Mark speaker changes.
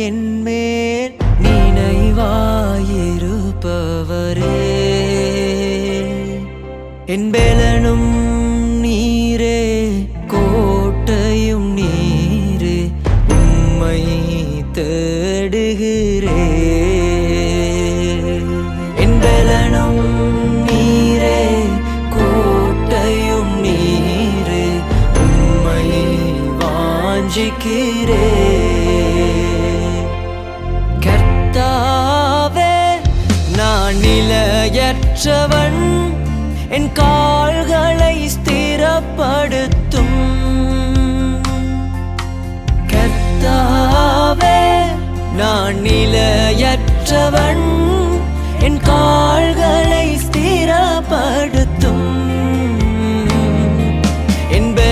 Speaker 1: என்மேல் நினைவாயிருப்பவரே என் பெலனும் நீரே கோட்டையும் நீரே உம்மை தேடுகிறே என் பெலனும் நீரே கோட்டையும் நீரே உம்மை வாஞ்சிக்கிறே கர்த்தாவே நான் நிலையற்றவன் என் கால்களை ஸ்திரப்படுத்தும் கர்த்தாவே நான் நிலையற்றவன் என் கால்